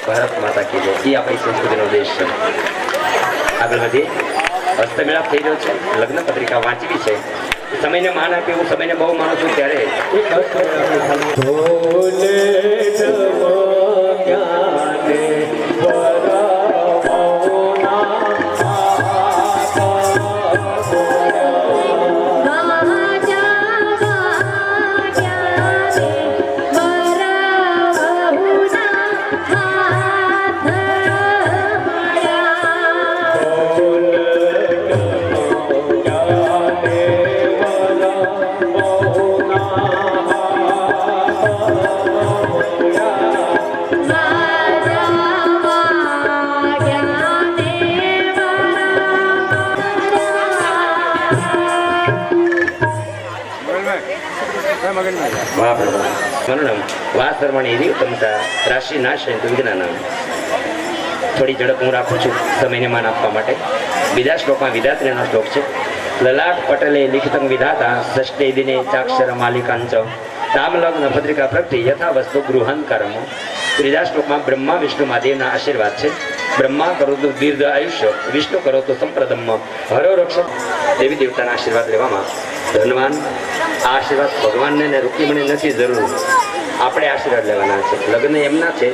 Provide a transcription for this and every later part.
ભારત માતા કી જય. એ આપણી સંસ્કૃતિનો દેશ છે. આગળ વધી હસ્તમેળાપ થઈ રહ્યો છે. લગ્ન પત્રિકા વાંચવી છે. સમયને માન આપે હું સમયને બહુ માનું છું ત્યારે રાશિ નાશ વિજ્ઞાન. થોડી ઝડપ હું રાખું છું સમયને માન આપવા માટે. બીજા શ્લોકમાં વિધાત્રીનો શ્લોક છે. લલાટ પટેલે લિખિતં વિધાતા ષષ્ઠે દિને ચાક્ષર માલિકાંચ નામ લગ્ન પત્રિકા પ્રગતિ યથા વસ્તુ ગૃહાંકરમ. ત્રીજા શ્લોકમાં બ્રહ્મા વિષ્ણુ મહાદેવના આશીર્વાદ છે. બ્રહ્મા કરો તો દીર્ઘ આયુષ્ય, વિષ્ણુ કરો તો સંપ્રદમ, હરો રક્ષ. દેવી દેવતાના આશીર્વાદ લેવામાં ધનવાન. આ આશીર્વાદ ભગવાનને રૂકીમણી નથી જરૂર, આપણે આશીર્વાદ લેવાના છે. લગ્ન એમના છે,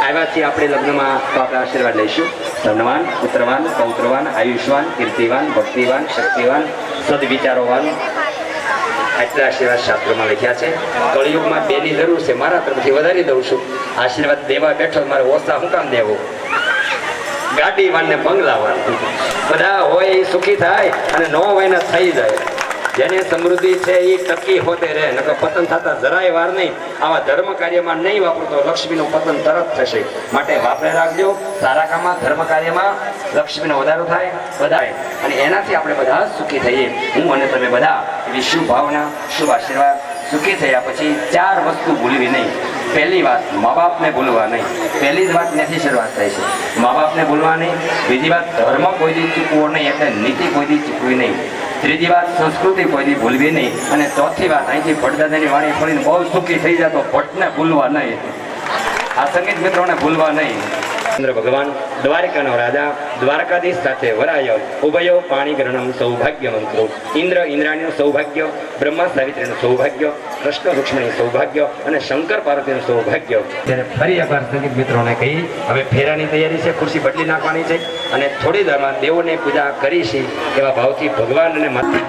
આવ્યા છીએ આપણે લગ્નમાં તો આપણે આશીર્વાદ લઈશું. ધનવાન, પુત્રવાન, પૌત્રવાન, આયુષ્વાન, કીર્તિવાન, ભક્તિવાન, શક્તિવાન, સદવિચારોવાન. આટલા આશીર્વાદ શાસ્ત્રોમાં લખ્યા છે. કળિયુગમાં બેની જરૂર છે, મારા તરફથી વધારી દઉં છું. આશીર્વાદ દેવા બેઠો મારે ઓછા શું કામ દેવો? ગાડી વાન ને બંગલાવાન બધા હોય એ સુખી થાય અને ન હોય ને થઈ જાય. જેને સમૃદ્ધિ છે એ ટકી હોતે રહે, નકર પતન થતા જરાય વાર નહીં. આવા ધર્મ કાર્યમાં નહીં વાપરતો લક્ષ્મીનું પતન તરત થશે. માટે વાપરે રાખજો. સારા કામમાં, ધર્મ કાર્યમાં લક્ષ્મીનો વધારો થાય બધાય, અને એનાથી આપણે બધા સુખી થઈએ. હું અને તમે બધા એવી શુભ ભાવના, શુભ આશીર્વાદ. સુખી થયા પછી 4 વસ્તુ ભૂલવી નહીં. પહેલી વાત, મા બાપને ભૂલવા નહીં. પહેલી જ વાત ત્યાંથી શરૂઆત થાય છે. મા બાપને ભૂલવા નહીં. બીજી વાત, ધર્મ કોઈ દી ચૂકવો નહીં, એટલે નીતિ કોઈ દી ચૂકવી નહીં. ત્રીજી વાત, સંસ્કૃતિ કોઈ દી ભૂલવી નહીં. અને ચોથી વાત, અહીંથી ભટદાદાની વાણી પડીને બહુ સુખી થઈ જાય તો ભટ્ટને ભૂલવા નહીં. આ સંગીત મિત્રોને ભૂલવા નહીં. ચંદ્ર ભગવાન દ્વારકાનો રાજા દ્વારકાધીશ સાથે વરાય ઉભયો પાણી ગ્રહણમ સૌભાગ્યવંતો. ઇન્દ્ર ઇન્દ્રાણીનું સૌભાગ્ય, બ્રહ્મા સાવિત્રીનું સૌભાગ્ય, કૃષ્ણ રૂક્ષ્મણી સૌભાગ્ય અને શંકર પાર્વતીનું સૌભાગ્ય. ત્યારે ફરી એકવાર સંગીત મિત્રોને કહી હવે ફેરાની તૈયારી છે, ખુરશી બદલી નાખવાની છે અને થોડી દેરમાં દેવોને પૂજા કરી છે એવા ભાવથી ભગવાન અને માતા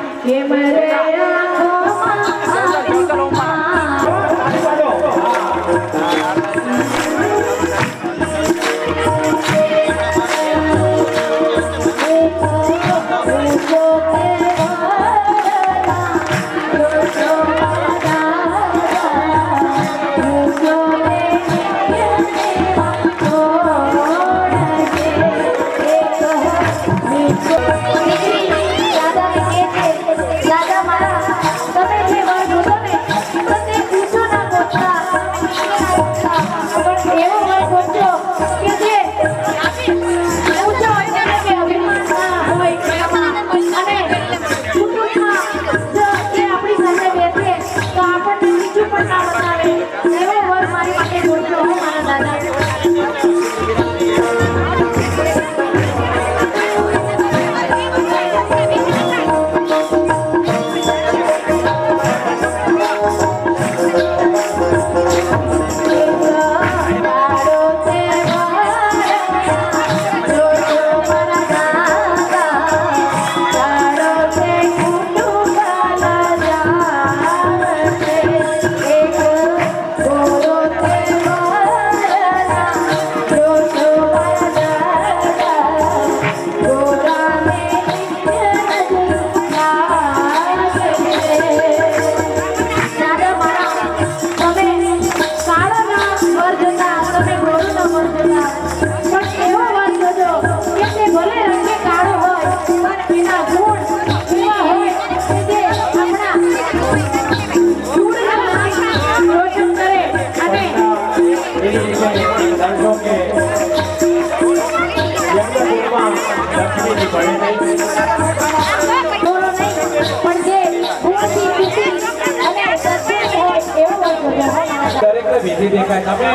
દેખાય. તમે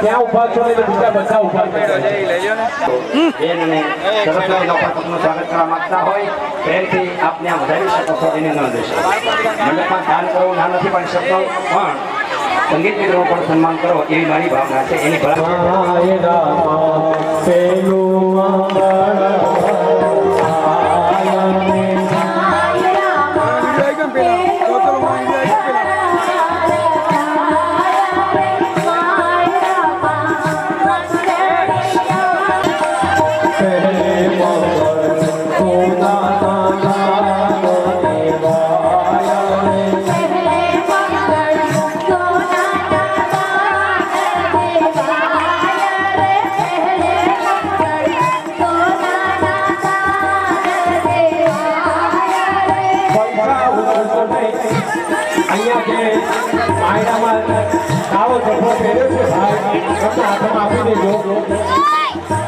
ત્યાં ઊભા છો એટલે બીજા બધા ઊભા થઈ જાય. બેન અને સરસ્વતીનો પ્રતિકનું સ્વાગત કરવા માંગતા હોય પ્રેમથી આપને આ વધારી શકો છો એની નોંધ લેશો. મંડપમાં દાન કરવું ના નથી પણ શબ્દો પણ સંગીત મિત્રોનું પણ સન્માન કરો એવી મારી ભાવના છે. એની ભલા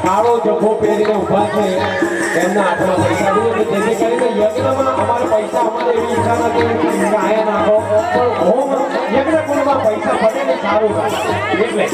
કાળો જભો પહેરીને ઉભા છે એમના હાથમાં પૈસા દઈએ જેથી કરીને યજ્ઞમાં અમારે પૈસા અમારે એવી ઈચ્છા નથી કે આયા નાખો પણ હોમ યજ્ઞ કુંડમાં પૈસા ફટે ને સારું એટલે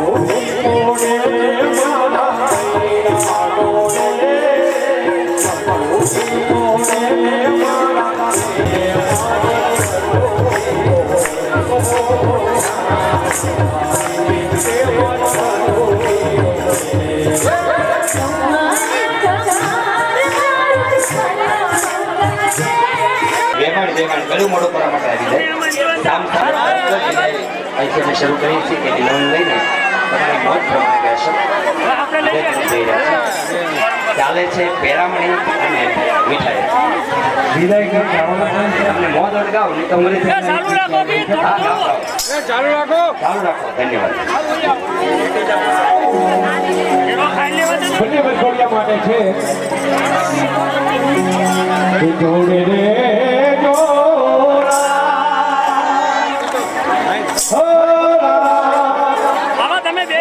Oh મહેમાન ગળું મોડું કરવા માટે આવી જાય કામ અહીંથી અમે શરૂ કરીએ છીએ કે લોન લઈને તમારી મોજ પ્રમાણે કહેશો ચાલે છે પેરામણી અને મીઠાઈ વિદાય કરી જવાના છે. તમને મોજ અડગાવ નહીં તો મરી ચાલુ રાખો બી ચાલુ રાખો ધન્યવાદ બંને વરઘોડિયા માટે છે કે જોડે રે આમાં તમે બે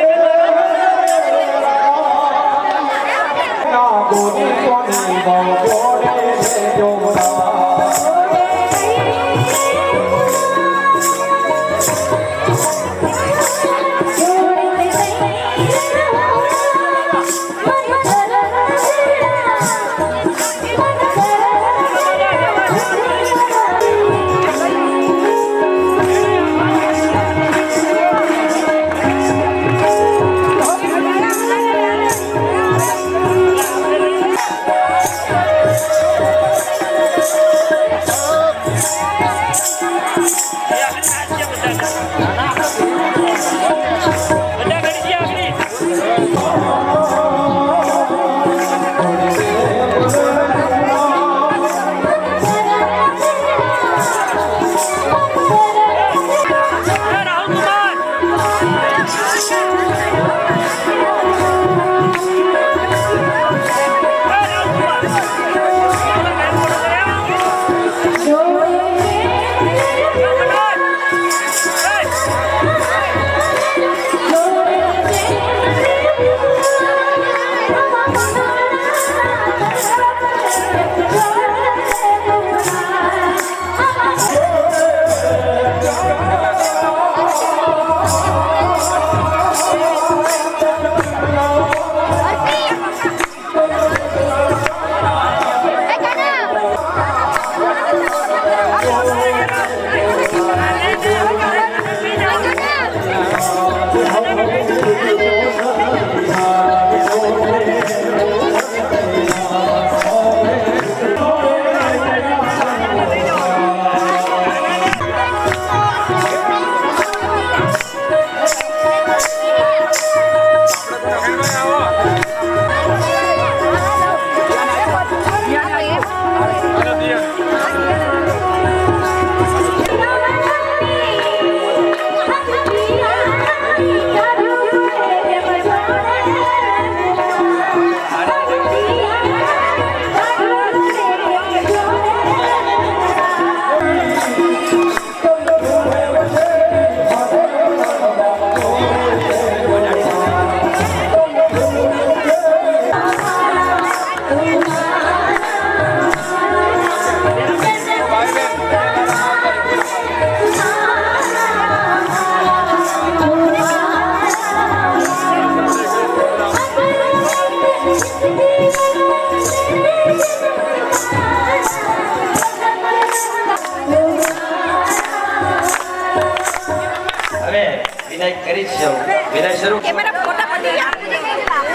વિદાય કરી છે વિદાય શરૂ ये मेरा फोटो पति क्या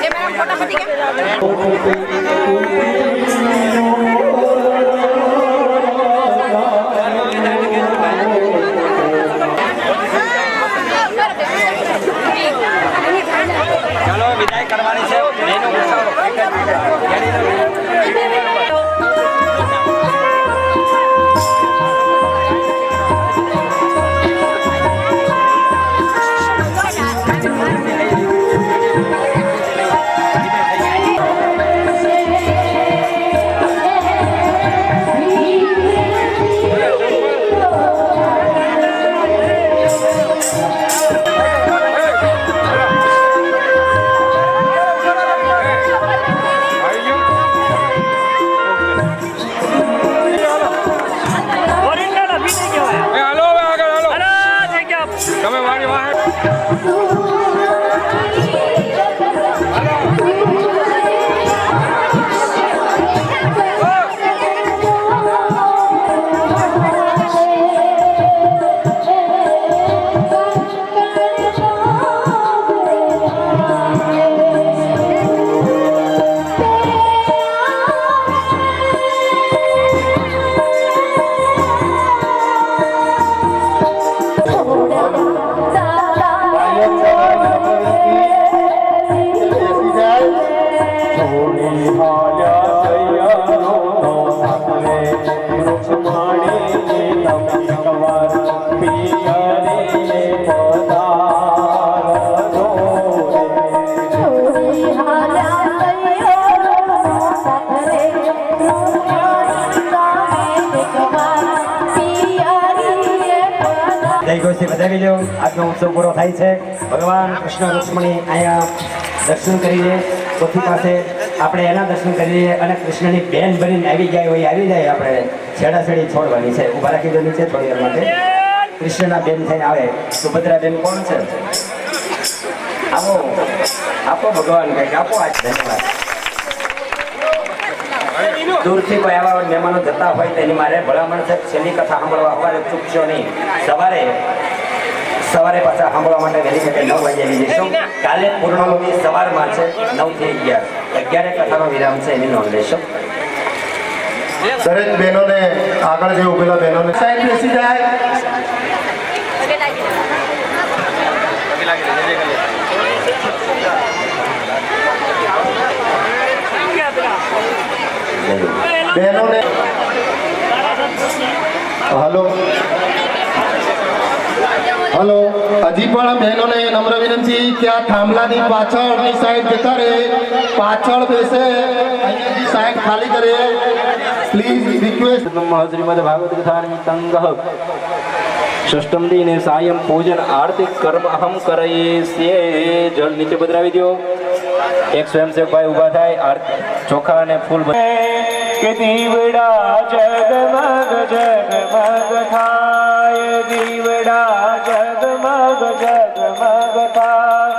ये मेरा फोटो पति क्या ચાલો વિદાય કરવાની છે એનો જોશી વધાવી લો. આજનો ઉત્સવ પૂરો થાય છે. ભગવાન કૃષ્ણ રૂક્ષ્મણી અહીંયા દર્શન કરીએ પોથી પાસે આપણે એના દર્શન કરીએ અને કૃષ્ણની બેન બનીને આવી જાય હોય આવી જાય. આપણે છેડાછેડી છોડવાની છે. ઊભા રાખી દો નીચે થોડી વાર માટે. કૃષ્ણના બેન થઈને આવે. સુભદ્રા બેન કોણ છે? આવો આપો ભગવાન કંઈક આપો. આજ ધન્યવાદ. દૂરથી કોઈ આવા મહેમાનો જતા હોય તેની મારે ભલામણ છે છેલ્લી કથા સાંભળવા સવારે ચૂકશો નહીં. સવારે પાછા સાંભળવા માટે વહેલી તકે 9 વાગે આવી જઈશું. કાલે પૂર્ણિમાની સવારમાં છે 9 થી 11 કથાનો વિરામ છે એની નોંધ લેશો. દરેક બહેનોને આગળ જે ઉભેલા બહેનોને સાઈડ બેસી જાય. બહેનોને હલો હજી પણ બહેનોને નમ્ર વિનંતી કે આ થાંભલાની પાછળની સાઈડ જતા રહે, પાછળ બેસે, અહીંયાથી સાઈડ ખાલી કરે પ્લીઝ રિક્વેસ્ટ. શ્રીમદ ભાગવત કથા નિમિત્તંગ ષષ્ઠમ દિને સાયં પૂજન આરતી કર્મ અહમ કરયે. જળ નીચે પધરાવી દો. એક સ્વયંસેવક ભાઈ ઊભા થાય ચોખા અને ફૂલ કે દીવડા જગમગ જગમગ થાય, દીવડા જગમગ જગમગ થાય,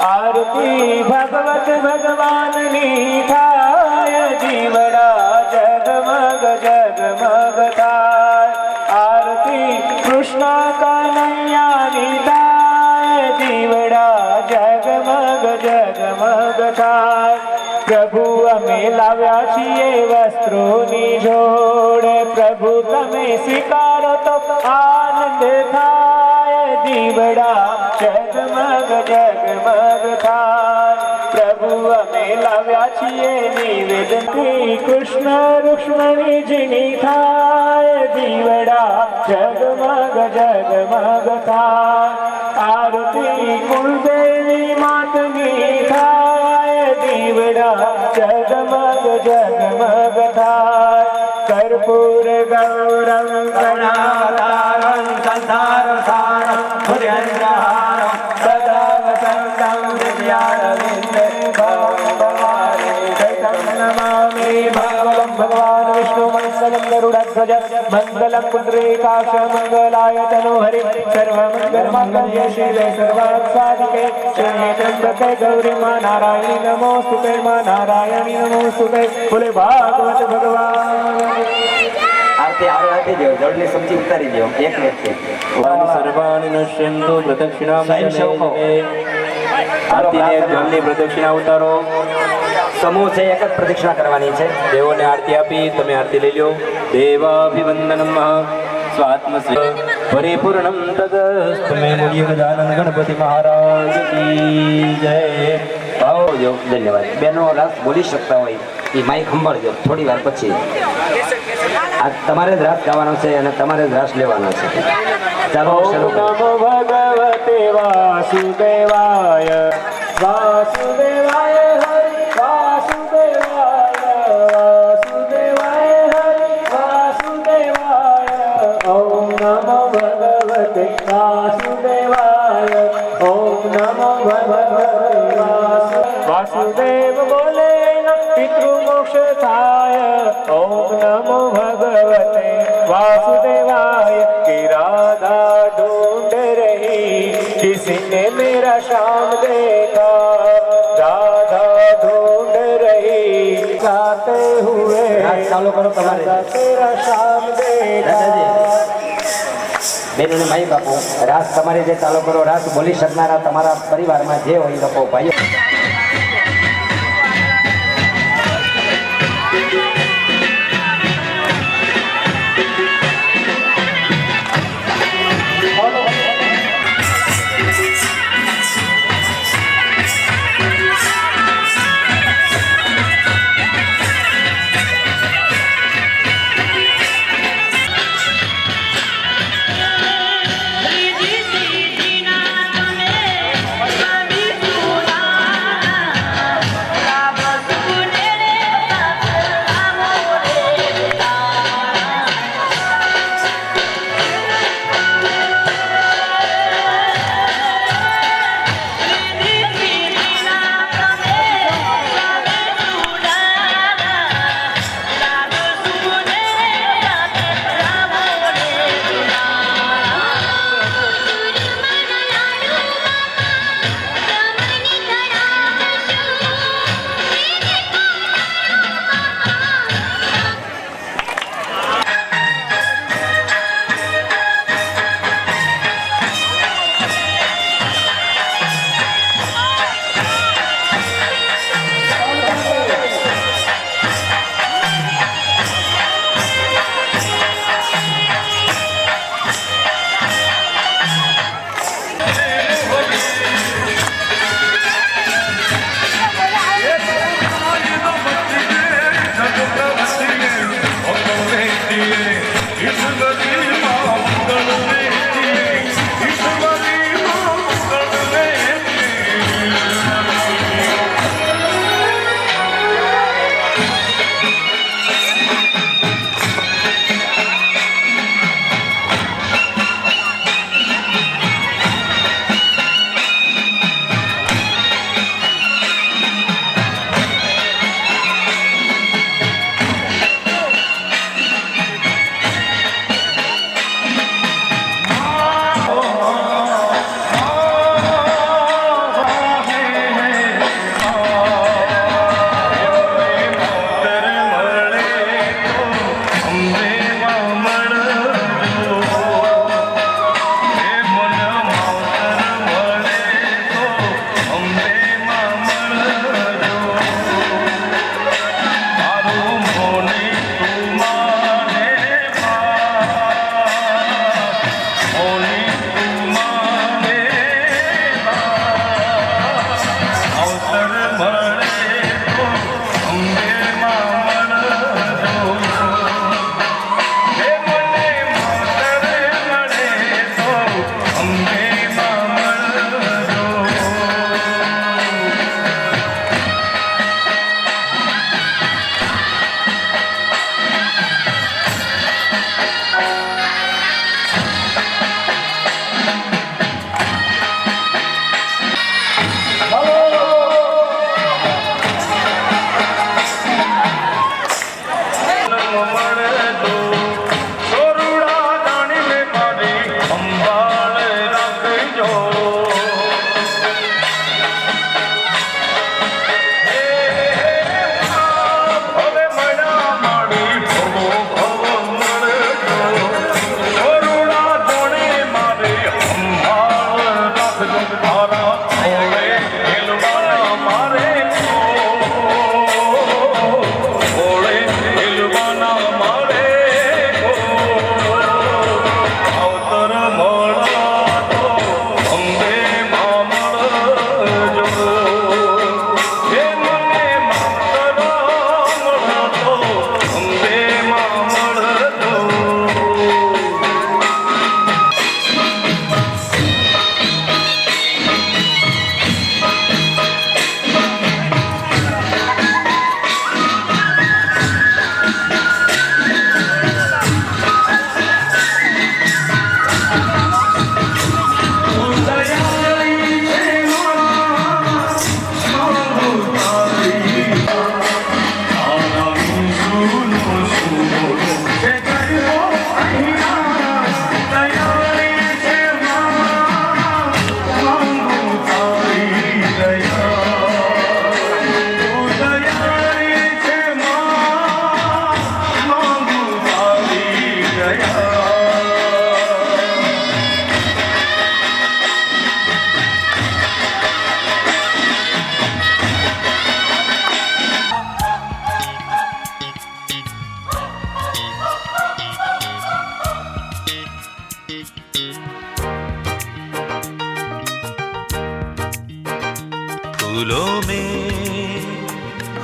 આરતી ભગવત ભગવાનની થાય, દીવડા જગમગ જગમગ થાય, આરતી કૃષ્ણ કનૈયાની થાય, દીવડા જગમગ જગમગ થાય. પ્રભુ અમે લાવ્યા છીએ વસ્ત્રોની જોડ, પ્રભુ તમે સ્વીકારો તો આનંદ થાય, દીવડા જગમગ જગમગ થાય. પ્રભુ અમે લાવ્યા છીએ નિવેદનથી કૃષ્ણ રૂક્ષ્મણીજીની થાય, દીવડા જગમગ જગમગ થાય. આરતી કુળદેવી માતની થાય, દીવડા જગમગ જગમગ થાય. કર્પૂર ગૌરમ કરુણાવતારં સંસાર સારં ભુજંગહારં સદા વસંતં વિદ્યારવિંદે ભવં ભવારે જયં નમામિ ભગવં ભગવાન વિષ્ણુ મંગલં ગરુડધ્વજ મંગલં પુંડરીકાક્ષ મંગલાય તનોહરિ સર્વમંગલમાંગલ્ये શિવે સર્વાર્થસાધિકે શરણે ત્ર્યંબકે ગૌરી માં નારાયણી નમોસ્તુતે માં નારાયણી નમોસ્તુતે. બોલે ભાગવત ભગવાન. આરતી આપી દો. જળની સમજી ઉતારી દો. એક વ્યક્તિ સર્વાણિ નશ્યંતુ પ્રદક્ષિણામ આરતીને જળની પ્રદક્ષિણા ઉતારો. સમૂહ છે એક જ પ્રદક્ષિણા કરવાની છે. દેવોને આરતી આપી તમે આરતી લઈ લો. દેવાભિવંદનમ સ્વાત્મ પરિપૂર્ણમ તદસ્તમે મૂલ્ય ગજાનન ગણપતિ મહારાજ કી જય. આવજો. ધન્યવાદ. બેનો રાસ બોલી શકતા હોય એ માઇક સંભાળજો. થોડી વાર પછી આ તમારે જ રાસ ગાવાનો છે અને તમારે જ રાસ લેવાનો છે. ચાલો શરૂ કરો. નમો ભગવતે વાસુદેવાય વાસુદેવાય હરિ વાસુદેવાય વાસુદેવાય હરિ વાસુદેવાય. ઓમ નમો ભગવતે વાસુદેવાય ઓમ નમો ભગવતે વાસુદેવ બોલે પિતૃ મોક્ષ થાય. ઓમ નમો ભગવતે वासुदेवाय कि राधा ढूंढ रही किसने मेरा श्याम देखा, राधा ढूंढ रही गाते हुए ચાલુ કરો તમારે. तेरा श्याम देखा. બેનોને માઇક આપો. રાસ તમારે જે ચાલુ કરો. રાસ બોલી શકનારા તમારા પરિવારમાં જે હોય લોકો ભાઈઓ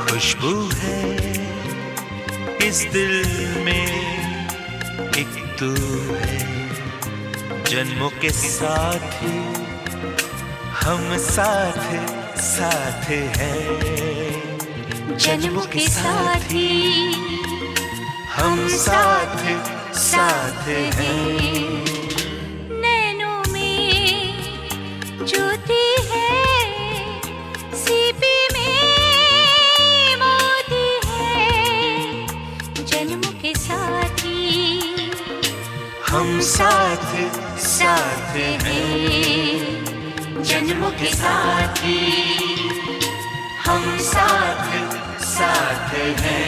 खुशबू है इस दिल में, एक तू है जन्मों के साथी, हम साथ साथ हैं। जन्मों के साथी हम साथ साथ हैं। नैनों में ज्योति है, सीपी में मोती है। जन्मों के साथी हम साथ साथ हैं। जन्मों के साथी हम साथ साथ हैं।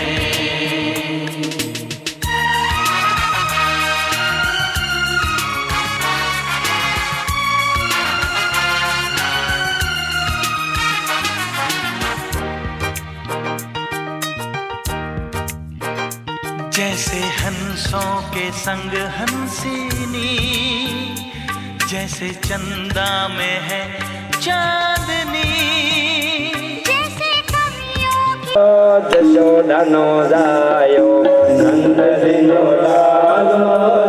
जैसे हंसों के संग हंसिनी, जैसे चंदा में है चांदनी। જશોદાનો જાયો નંદજીનો લાલો,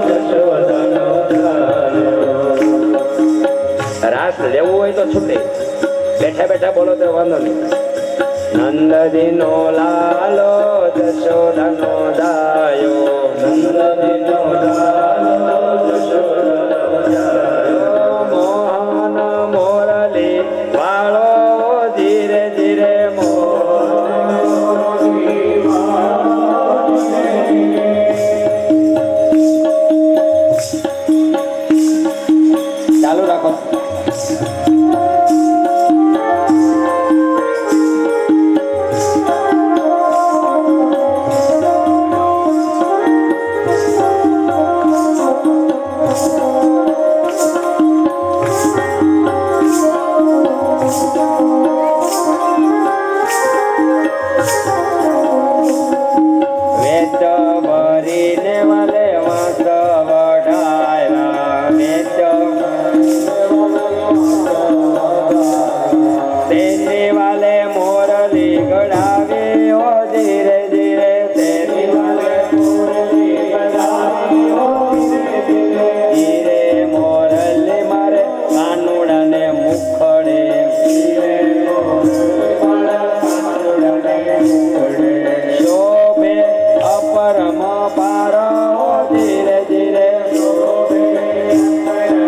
જશોદાનો જાયો. રાસ લેવું હોય તો છૂટે, બેઠા બેઠા બોલો તો વાંધો નહીં. નંદજીનો લાલો, જશોદાનો જાયો, નંદજીનો લાલો, જશોદાનો જાયો. મોહન મોરલી વાળો ધીરે ધીરે ચાલુ રાખો. વેચ ભરીને વાલે વાંસ વઢાયા, વેચ તેની વાલે મોરલી ગળાવી, ઓ ધીરે ધીરે તેની વાલે મોરલી ગળાવી, ઓ ધીરે ધીરે. ધીરે મોરલી મારે કાનુડાને મુખડે, ધીરે મોરલી મારે કાનુડાને મુખડે. શોભે અપરમ પારો, ધીરે ધીરે શોભે અપરમ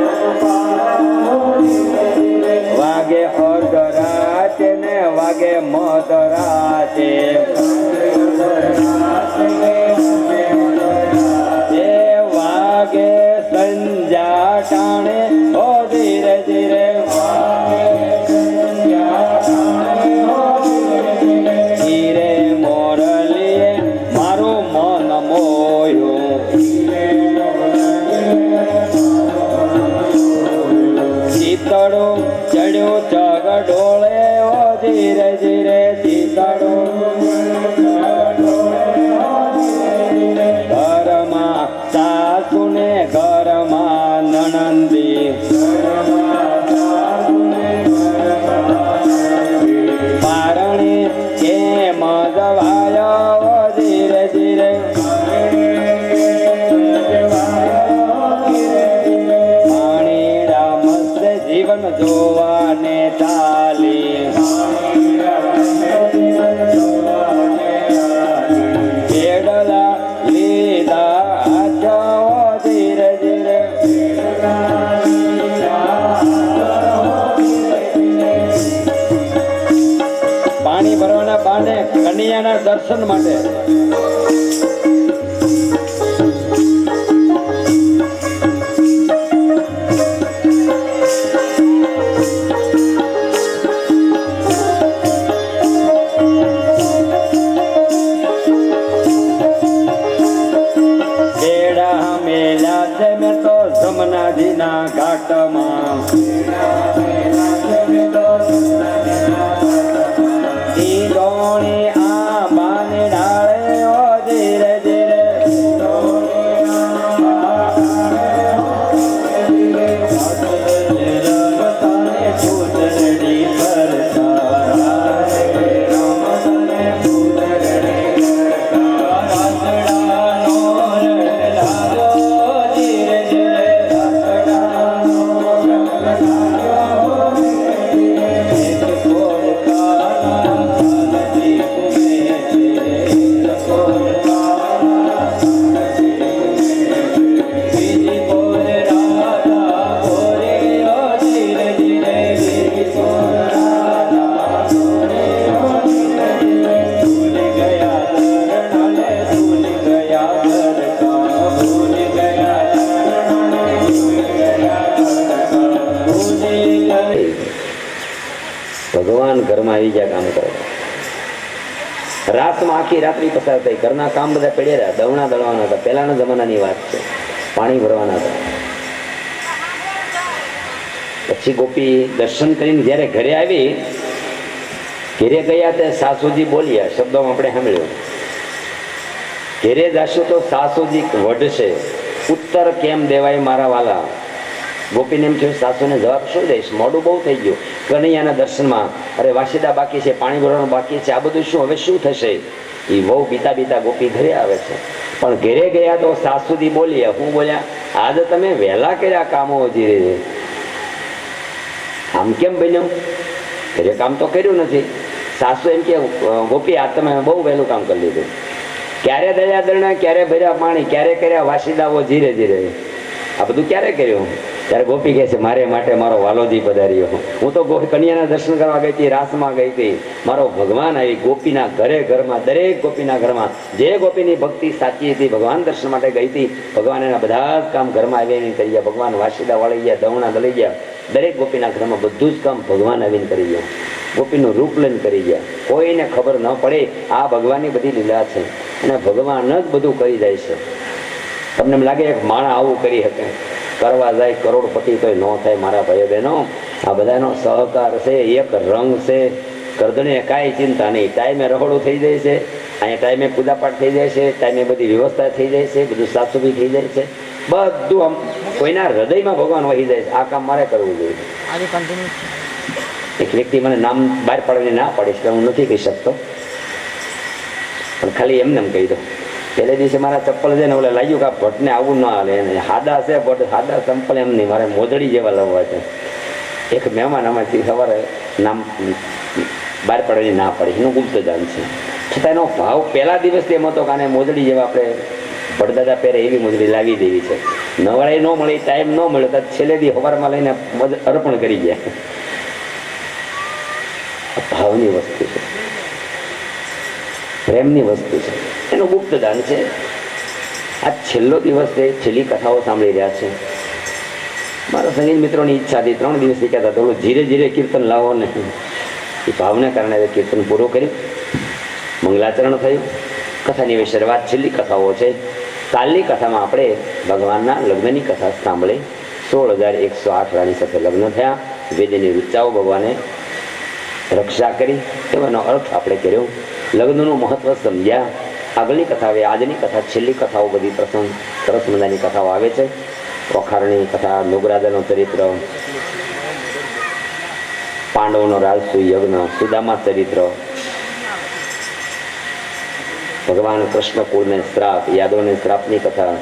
પારો, ધીરે ધીરે. વાગે અર્ધરાત ને વાગે મધરાત, એ વાગે સંજા ટાણે, ઓ ધીરે ધીરે વાગે સંજા ટાણે, ઓ ધીરે ધીરે. ધીરે મોરલીએ મારું મન મોહ્યું, ચિતડું ચડ્યું ચગડોળે, ઓ ધીરે ધીરે ચિતડું ઘરમાં સાસુને ઘરમાં નણંદી, પારણી કેમ જવાયો, ઓ ધીરે ધીરે. પાણીડા મસ્ત જીવન જોવાને તાલી, ખેડલા લીધા હાથ, ઓ ધીરે ધીરે. પાણી ભરવાના બહાને કન્યાના દર્શન માટે બેડા મેલા છે મેં તો જમનાજીના ઘાટમાં, ઈંડોણી આંબાની ડાળે, ઓ ધીરે ભગવાને કરે. રાતમાં આખી રાત્રિ પસાર થઈ, ઘરના કામ બધા પડ્યા રહ્યા, દવણા દળવાના હતા, પહેલાના જમાનાની વાત છે, પાણી ભરવાના હતા. પછી ગોપી દર્શન કરીને જ્યારે ઘરે આવી, ઘેરે ગયા તે સાસુજી બોલ્યા, શબ્દોમાં આપણે સાંભળ્યું, ઘેરે જશું તો સાસુજી વઢશે, ઉત્તર કેમ દેવાય મારા વાલા. ગોપીને એમ થયું સાસુને જવાબ શું દઈશ, મોડું બહુ થઈ ગયું. કનૈયાના દર્શનમાં અરે વાસીદા બાકી છે, પાણી ભરવાનું બાકી છે, આ બધું શું હવે શું થશે. એ બહુ બીતા બીતા ગોપી ઘરે આવે છે. પણ ઘરે ગયા તો સાસુજી બોલ્યા, હું બોલ્યા, આજે તમે વહેલા કર્યા કામો હજી રે, આમ કેમ બન્યું, ઘરે કામ તો કર્યું નથી. સાસુ એમ કે ગોપી આ તમે બહુ વહેલું કામ કરી લીધું, ક્યારે દયા દરણા, ક્યારે ભર્યા પાણી, ક્યારે કર્યા વાસીદાઓ ધીરે ધીરે, આ બધું ક્યારે કર્યું. ત્યારે ગોપી કહે છે મારે માટે મારો વાલોજી પધાર્યો, હું તો કન્યાના દર્શન કરવા ગઈ હતી, રાસમાં ગઈ હતી, મારો ભગવાન આવી ગોપીના ઘરે ઘરમાં, દરેક ગોપીના ઘરમાં જે ગોપીની ભક્તિ સાચી હતી ભગવાન દર્શન માટે ગઈ હતી, ભગવાન એના બધા જ કામ ઘરમાં આવીને કરી ગયા, ભગવાન વાસીદા વળી ગયા, દવણા દળી ગયા, દરેક ગોપીના ઘરમાં બધું જ કામ ભગવાન આવીને કરી ગયા, ગોપીનું રૂપ લઈને કરી ગયા. કોઈને ખબર ન પડે આ ભગવાનની બધી લીલા છે અને ભગવાન જ બધું કરી જાય છે. તમને એમ લાગે એક માણસ આવું કરી શકે, કરવા જાય કરોડપતિ તોય ન થાય. મારા ભાઈઓ બહેનો, આ બધાનો સહકાર છે, એક રંગ છે, કરદણે કાંઈ ચિંતા નહીં. ટાઈમે રહોડું થઈ જાય છે, અહીંયા ટાઈમે પૂજાપાઠ થઈ જાય છે, ટાઈમે બધી વ્યવસ્થા થઈ જાય છે, બધું સાફસફાઈ થઈ જાય છે, બધું આમ કોઈના હૃદયમાં ભગવાન વહી જાય છે. આ કામ મારે કરવું જોઈએ. એક વ્યક્તિ મને નામ બહાર પાડીને ના પાડીશ કે હું નથી કહી શકતો, પણ ખાલી એમને એમ કહી દો. પહેલે દિવસે મારા ચપ્પલ છે ને ઓલે લાગ્યું કે આ ભટ્ટને આવું ન હાલે, એને હાદા છે ભટ્ટ, હાદા ચંપલ એમ નહીં, મારે મોજડી જેવા લાવવા છે. એક મહેમાન આમાંથી સવારે નામ બહાર પાડીને ના પાડીશ, એનું ગુપ્ત જાણ છે. છતાં એનો ભાવ પહેલા દિવસથી એમ હતો કે આને મોજડી જેવા આપણે ભટદાદા પહેરે એવી મોજડી લાવી દેવી છે. નવળાઈ ન મળી, ટાઈમ ન મળ્યો તો છેલ્લે દી સવારમાં લઈને અર્પણ કરી ગયા. ભાવની વસ્તુ છે, પ્રેમની વસ્તુ છે, એનું ગુપ્ત દાન છે. આ છેલ્લો દિવસ છે, છેલ્લી કથાઓ સાંભળી રહ્યા છે. મારા સંગીત મિત્રોની ઈચ્છા હતી 3 દિવસથી કહેતા થોડું ધીરે ધીરે કીર્તન લાવો ને, એ ભાવને કારણે કીર્તન પૂરું કર્યું, મંગલાચરણ થયું. કથાની વિશે વાત છેલ્લી કથાઓ છે. કાલની કથામાં આપણે ભગવાનના લગ્નની કથા સાંભળી. 16,108 રાણી સાથે લગ્ન થયા, વેદની ઋચાઓ ભગવાને રક્ષા કરી, એવાનો અર્થ આપણે કર્યો. લગ્નનું મહત્વ સમજ્યા. આગળની કથા આવે, આજની કથા, છેલ્લી કથાઓ બધી પ્રસંગ સરસ મજાની કથાઓ આવે છે. ઓખારણી કથા, નોગરાજાનો ચરિત્ર, પાંડવનો રાજસુ યજ્ઞ, સુદામા ચરિત્ર, ભગવાન કૃષ્ણ કુળને શ્રાપ, યાદવને શ્રાપની કથા,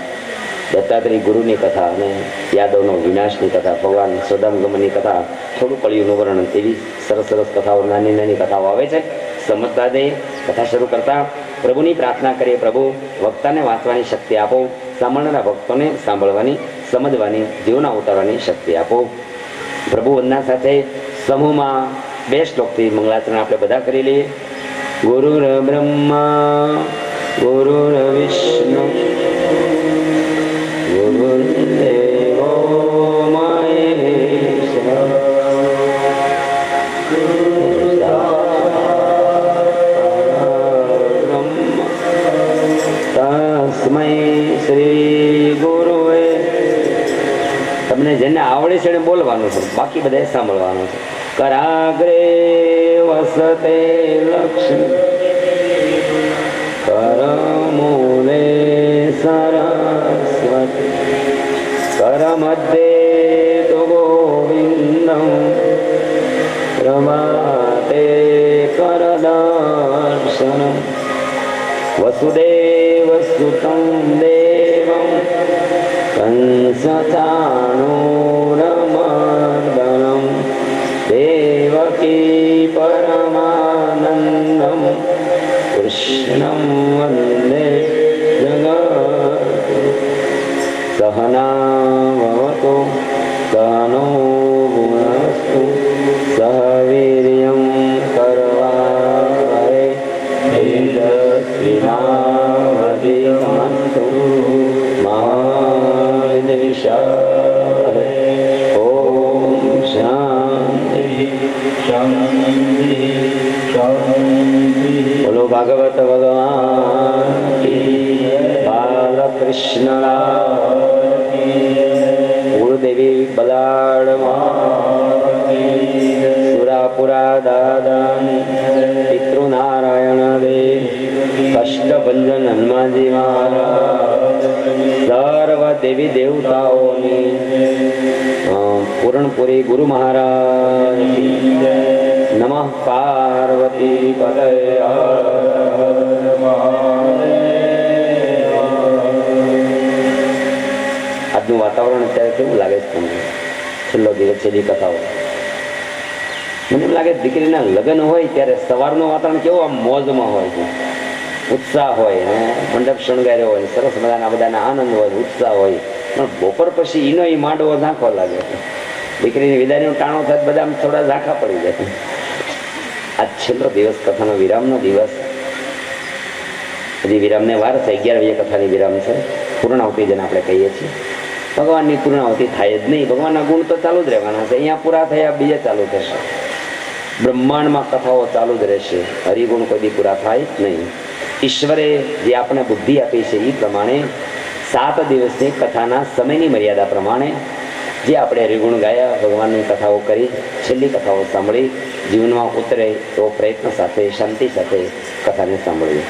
દત્તાત્રેય ગુરુની કથા અને યાદવનો વિનાશની કથા, ભગવાન સદામગમનની કથા, થોડું કળિયુગનું વર્ણન, એવી સરસ સરસ કથાઓ, નાની નાની કથાઓ આવે છે. સમજતા જઈએ. કથા શરૂ કરતા પ્રભુની પ્રાર્થના કરીએ, પ્રભુ વક્તાને વાંચવાની શક્તિ આપો, સાંભળનારા ભક્તોને સાંભળવાની, સમજવાની, જીવના ઉતારવાની શક્તિ આપો. પ્રભુ વંદના સાથે સમૂહમાં 2 શ્લોકથી મંગલાચરણ આપણે બધા કરી લઈએ. ગુરુર બ્રહ્મા ગુરુર વિષ્ણુ ગુરુર્દેવો મહેશ્વર તસ્મૈ શ્રી ગુરુએ. તમને જેને આવડે છે એને બોલવાનું છે, બાકી બધાએ સાંભળવાનું છે. કરાગ્રે વસતે લક્ષ્મી કરમૂલે સરસ્વતી કરમધ્યે તો ગોવિંદં પ્રભાતે કરદર્શનમ વસુદેવ સુતં દેવં કંસચાણૂરમર્દનમ દેવકી પરમાનંદમ કૃષ્ણં વંદે જગત. સહનાવવતુ સહનો ભુનસ્તુ સહ વીર્યં કરવાવહૈ તેજસ્વિનાવધીતમસ્તુ મા વિદ્વિષાવહૈ. ઓમ શાંતિ શાંતિ શાંતિ. બોલો ભાગવત ભગવાન બાલકૃષ્ણ કુળદેવી બલાડ સુરાપુરા દાદા પિતૃનારાયણ દેવ કષ્ટભંજન હનુમાનજી મહારાજ સર્વ દેવી દેવતાઓની પૂરણપુરી ગુરુ મહારાજ નમઃ પાર્વતી પતય આજનું વાતાવરણ અત્યારે કેવું લાગે છે તમને? છેલ્લો દિવસ છેલ્લી કથાઓ મને એમ લાગે દીકરીના લગ્ન હોય ત્યારે સવારનું વાતાવરણ કેવું આમ મોજમાં હોય છે, ઉત્સાહ હોય ને મંડપ શણગાર્યો હોય, સરસ મજાના બધાના આનંદ હોય, ઉત્સાહ હોય. પણ બપોર પછી એનો એ માંડવો ઝાંખવા લાગે છે. દીકરીની વિદાયનું ટાણો થાય બધા આમ થોડા ઝાંખા પડી જાય. આજ છેલ્લો દિવસ, કથાનો વિરામનો દિવસ. હજી વિરામને વાર છે, 11 વાગે કથાની વિરામ છે. પૂર્ણાહુતિ જેને આપણે કહીએ છીએ. ભગવાનની પૂર્ણાહુતિ થાય જ નહીં. ભગવાનના ગુણ તો ચાલુ જ રહેવાના છે. અહીંયા પૂરા થયા બીજે ચાલુ થશે. બ્રહ્માંડમાં કથાઓ ચાલુ જ રહેશે. હરિગુણ કોઈ દી પૂરા થાય જ નહીં. ઈશ્વરે જે આપણે બુદ્ધિ આપી છે એ પ્રમાણે 7 દિવસની કથાના સમયની મર્યાદા પ્રમાણે જે આપણે હરિગુણ ગાયા, ભગવાનની કથાઓ કરી, છેલ્લી કથાઓ સાંભળી, જીવનમાં ઉતરે તો પ્રયત્ન સાથે, શાંતિ સાથે કથાને સાંભળવી.